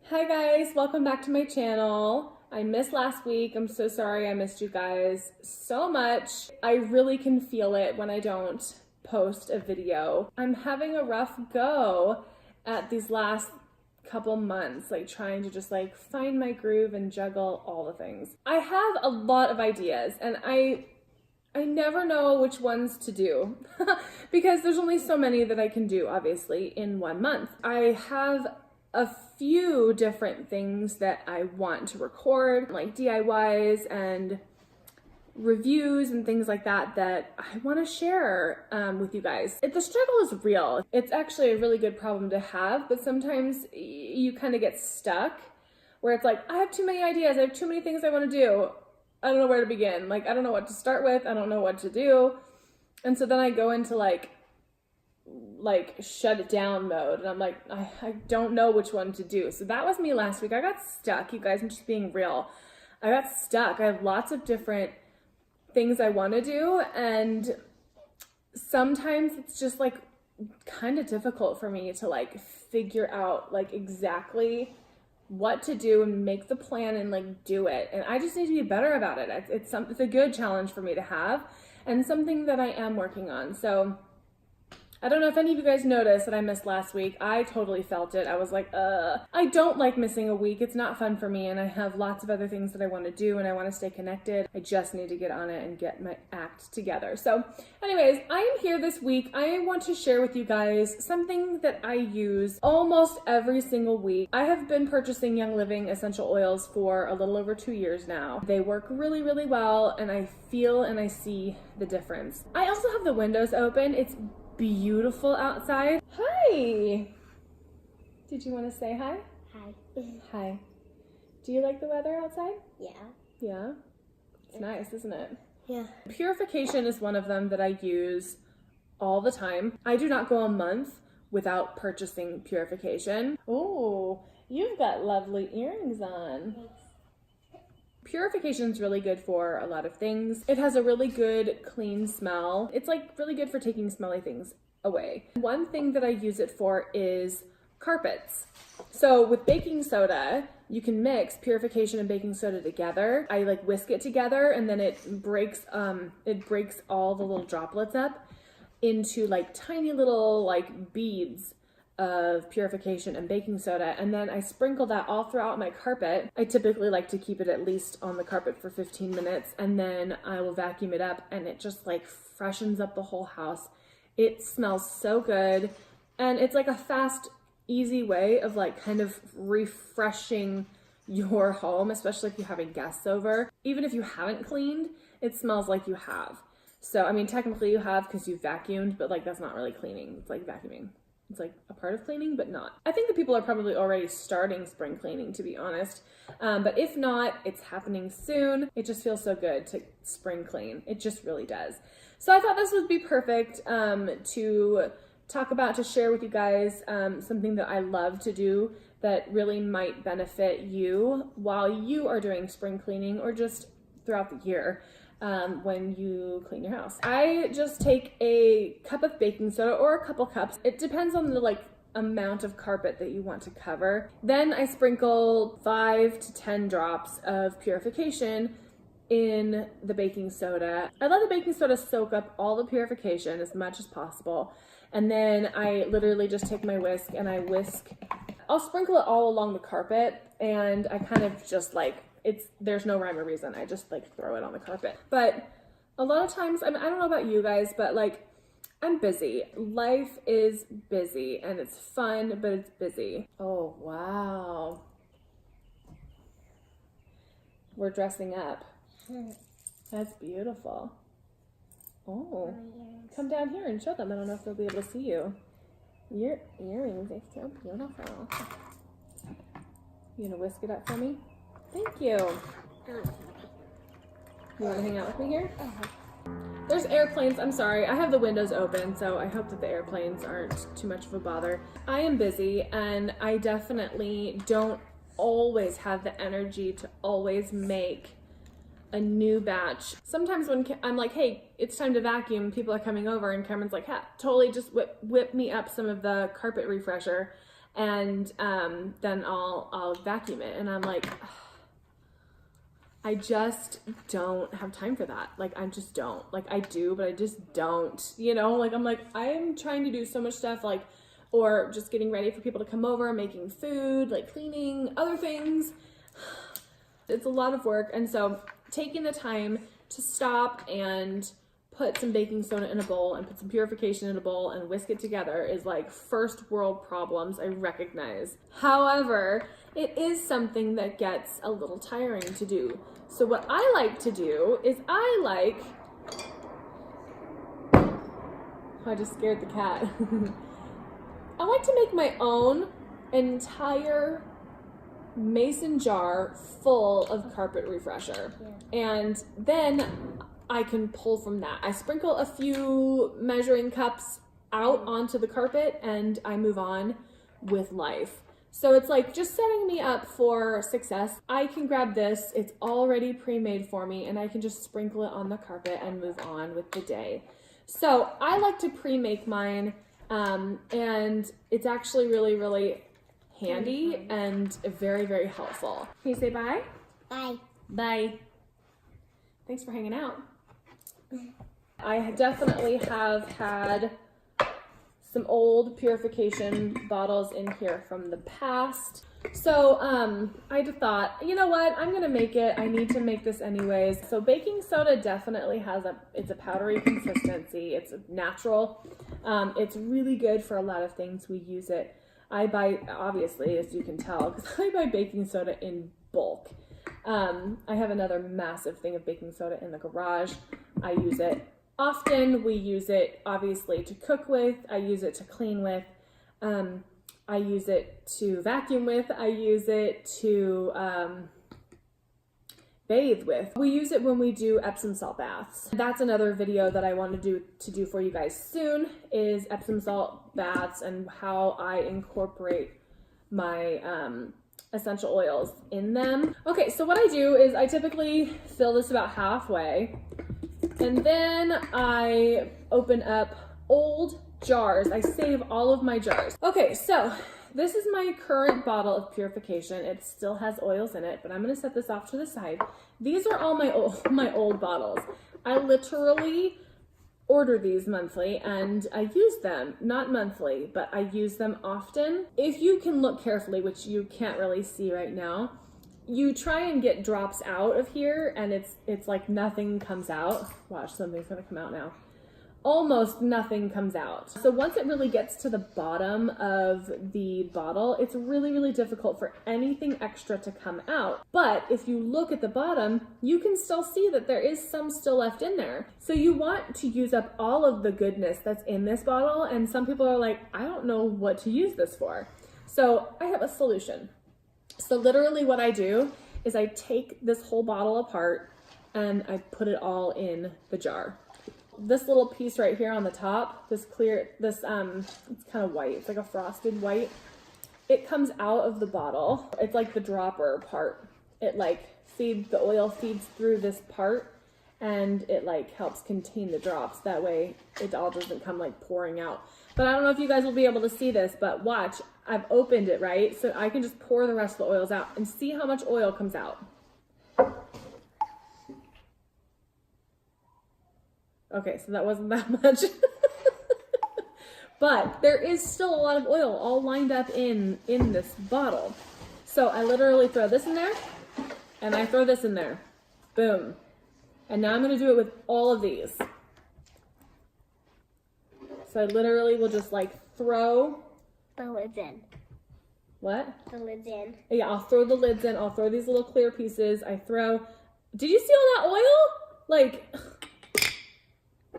Hi guys, welcome back to my channel. I missed last week. I'm so sorry I missed you guys so much. I really can feel it when I don't post a video. I'm having a rough go at these last couple months, like trying to just like find my groove and juggle all the things. I have a lot of ideas and I never know which ones to do because there's only so many that I can do, obviously, in 1 month. I have a few different things that I want to record, like DIYs and reviews and things like that I want to share with you guys. The struggle is real. It's actually a really good problem to have, but sometimes you kind of get stuck where it's like, I have too many ideas, I have too many things I want to do. I don't know where to begin. Like, I don't know what to start with. I don't know what to do. And so then I go into like shut it down mode. And I'm like, I don't know which one to do. So that was me last week. I got stuck, you guys. I'm just being real. I got stuck. I have lots of different things I want to do. And sometimes it's just like kind of difficult for me to like figure out like exactly what to do and make the plan and like do it. And I just need to be better about it. It's a good challenge for me to have and something that I am working on. So I don't know if any of you guys noticed that I missed last week. I totally felt it. I was like, I don't like missing a week. It's not fun for me, and I have lots of other things that I want to do, and I want to stay connected. I just need to get on it and get my act together. So anyways, I am here this week. I want to share with you guys something that I use almost every single week. I have been purchasing Young Living essential oils for a little over 2 years now. They work really, really well, and I feel and I see the difference. I also have the windows open. It's beautiful outside. Hi! Did you want to say hi? Hi. Hi. Do you like the weather outside? Yeah. Yeah? It's nice, isn't it? Yeah. Purification is one of them that I use all the time. I do not go a month without purchasing purification. Oh, you've got lovely earrings on. Purification is really good for a lot of things. It has a really good clean smell. It's like really good for taking smelly things away. One thing that I use it for is carpets. So with baking soda, you can mix purification and baking soda together. I like whisk it together and then it breaks all the little droplets up into like tiny little like beads of purification and baking soda, and then I sprinkle that all throughout my carpet. I typically like to keep it at least on the carpet for 15 minutes, and then I will vacuum it up, and it just like freshens up the whole house. It smells so good, and it's like a fast, easy way of like kind of refreshing your home, especially if you're having guests over. Even if you haven't cleaned, it smells like you have. So, I mean, technically you have because you vacuumed, but like that's not really cleaning. It's like vacuuming. It's like a part of cleaning, but not. I think that people are probably already starting spring cleaning, to be honest. But if not, it's happening soon. It just feels so good to spring clean. It just really does. So I thought this would be perfect to talk about, to share with you guys something that I love to do that really might benefit you while you are doing spring cleaning or just throughout the year. When you clean your house. I just take a cup of baking soda or a couple cups. It depends on the like amount of carpet that you want to cover. Then I sprinkle 5 to 10 drops of purification in the baking soda. I let the baking soda soak up all the purification as much as possible. And then I literally just take my whisk and I whisk. I'll sprinkle it all along the carpet, and I kind of just like, there's no rhyme or reason. I just like throw it on the carpet. But a lot of times, I don't know about you guys, but like I'm busy. Life is busy and it's fun, but it's busy. Oh, wow. We're dressing up. That's beautiful. Oh, come down here and show them. I don't know if they'll be able to see you. Your earrings are so beautiful. You gonna whisk it up for me? Thank you. You want to hang out with me here? There's airplanes. I'm sorry. I have the windows open, so I hope that the airplanes aren't too much of a bother. I am busy, and I definitely don't always have the energy to always make a new batch. Sometimes when I'm like, hey, it's time to vacuum, people are coming over, and Cameron's like, totally just whip me up some of the carpet refresher. and then I'll vacuum it. And I'm like, I just don't have time for that. Like, I just don't. Like, I do, but I just don't, you know? Like, I'm like, I am trying to do so much stuff, like, or just getting ready for people to come over, making food, like cleaning, other things. It's a lot of work. And so taking the time to stop and put some baking soda in a bowl and put some purification in a bowl and whisk it together is like first world problems, I recognize. However, it is something that gets a little tiring to do. So what I like to do is I just scared the cat. I like to make my own entire mason jar full of carpet refresher. Yeah. And then I can pull from that. I sprinkle a few measuring cups out onto the carpet and I move on with life. So it's like just setting me up for success. I can grab this, it's already pre-made for me, and I can just sprinkle it on the carpet and move on with the day. So I like to pre-make mine, and it's actually really, really handy and very, very helpful. Can you say bye? Bye. Bye. Thanks for hanging out. I definitely have had some old purification bottles in here from the past. So I just thought, you know what, I'm gonna make it. I need to make this anyways. So baking soda definitely has it's a powdery consistency. It's natural. It's really good for a lot of things. We use it. I buy, obviously, as you can tell, because I buy baking soda in bulk. I have another massive thing of baking soda in the garage. I use it often. We use it, obviously, to cook with. I use it to clean with. I use it to vacuum with. I use it to bathe with. We use it when we do Epsom salt baths. That's another video that I want to do for you guys soon, is Epsom salt baths and how I incorporate my essential oils in them. Okay, so what I do is I typically fill this about halfway, and then I open up old jars. I save all of my jars. Okay, so this is my current bottle of purification. It still has oils in it, but I'm gonna set this off to the side. These are all my old bottles. I literally order these monthly and I use them, not monthly, but I use them often. If you can look carefully, which you can't really see right now, you try and get drops out of here and it's like nothing comes out. Watch, something's gonna come out now. Almost nothing comes out. So once it really gets to the bottom of the bottle, it's really, really difficult for anything extra to come out. But if you look at the bottom, you can still see that there is some still left in there. So you want to use up all of the goodness that's in this bottle, and some people are like, I don't know what to use this for. So I have a solution. So literally what I do is I take this whole bottle apart and I put it all in the jar. This little piece right here on the top, this clear, it's kind of white. It's like a frosted white. It comes out of the bottle. It's like the dropper part. It like the oil feeds through this part and it like helps contain the drops. That way it all doesn't come like pouring out. But I don't know if you guys will be able to see this, but watch, I've opened it, right? So I can just pour the rest of the oils out and see how much oil comes out. Okay, so that wasn't that much. But there is still a lot of oil all lined up in this bottle. So I literally throw this in there, and I throw this in there. Boom. And now I'm going to do it with all of these. So I literally will just like throw the lids in. What? The lids in. Yeah, I'll throw the lids in. I'll throw these little clear pieces. I throw... Did you see all that oil? Like...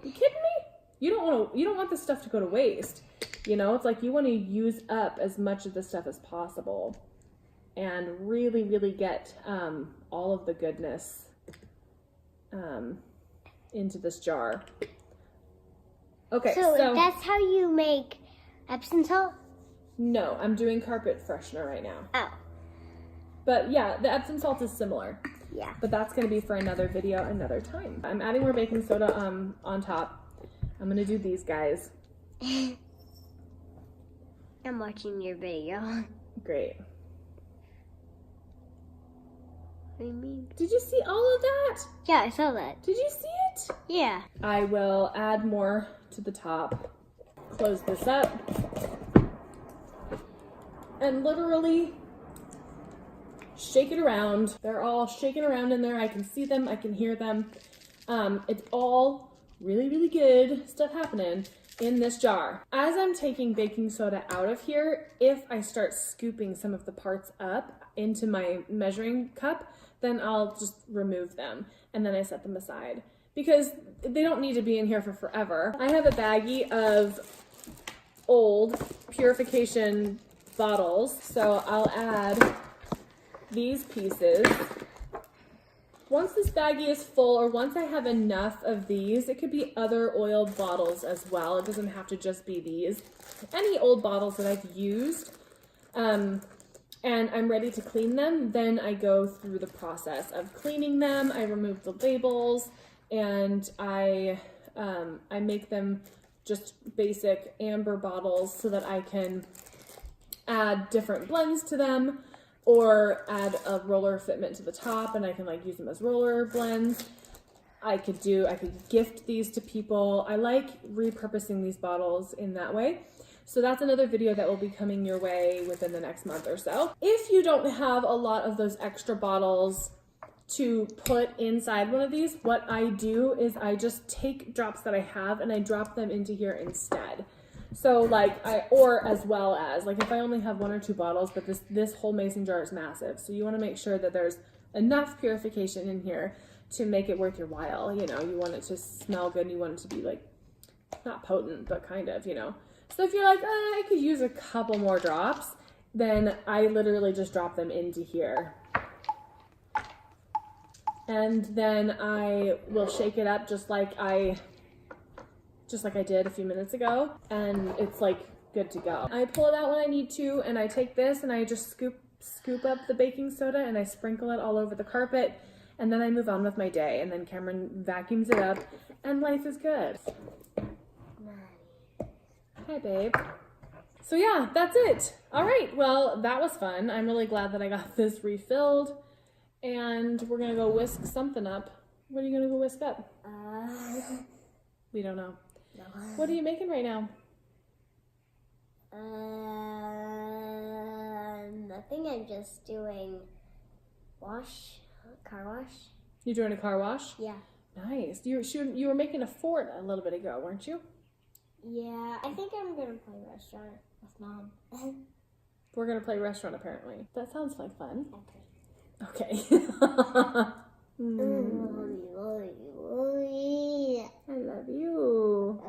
You kidding me? You don't want this stuff to go to waste. You know, it's like you want to use up as much of this stuff as possible and really, really get all of the goodness into this jar. Okay, so that's how you make Epsom salt? No, I'm doing carpet freshener right now. Oh. But yeah, the Epsom salt is similar. Yeah. But that's going to be for another video, another time. I'm adding more baking soda on top. I'm going to do these guys. I'm watching your video. Great. What do you mean? Did you see all of that? Yeah, I saw that. Did you see it? Yeah. I will add more to the top. Close this up. And literally shake it around. They're all shaking around in there. I can see them. I can hear them. It's all really, really good stuff happening in this jar. As I'm taking baking soda out of here, if I start scooping some of the parts up into my measuring cup, then I'll just remove them and then I set them aside because they don't need to be in here for forever. I have a baggie of old purification bottles, so I'll add these pieces. Once this baggie is full, or once I have enough of these, it could be other oiled bottles as well. It doesn't have to just be these. Any old bottles that I've used, and I'm ready to clean them, then I go through the process of cleaning them. I remove the labels, and I make them just basic amber bottles so that I can add different blends to them, or add a roller fitment to the top and I can like use them as roller blends. I could gift these to people. I like repurposing these bottles in that way. So that's another video that will be coming your way within the next month or so. If you don't have a lot of those extra bottles to put inside one of these, what I do is I just take drops that I have and I drop them into here instead. So like or as well as like if I only have 1 or 2 bottles, but this whole mason jar is massive. So you want to make sure that there's enough purification in here to make it worth your while. You know, you want it to smell good and you want it to be like, not potent, but kind of, you know. So if you're like, I could use a couple more drops, then I literally just drop them into here. And then I will shake it up just like I did a few minutes ago, and it's like good to go. I pull it out when I need to, and I take this and I just scoop up the baking soda and I sprinkle it all over the carpet, and then I move on with my day, and then Cameron vacuums it up, and life is good. Hi, babe. So yeah, that's it. All right, well, that was fun. I'm really glad that I got this refilled, and we're gonna go whisk something up. What are you gonna go whisk up? We don't know. No. What are you making right now? Nothing. I'm just doing car wash. You're doing a car wash? Yeah. Nice. You were making a fort a little bit ago, weren't you? Yeah. I think I'm gonna play restaurant with Mom. We're gonna play restaurant apparently. That sounds like fun. Okay. Okay. I love you.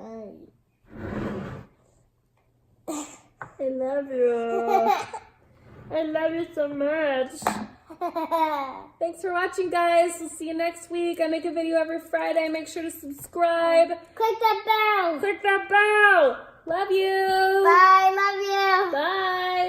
I love you. I love you so much. Thanks for watching, guys. We'll see you next week. I make a video every Friday. Make sure to subscribe. Click that bell. Click that bell. Love you. Bye. Love you. Bye.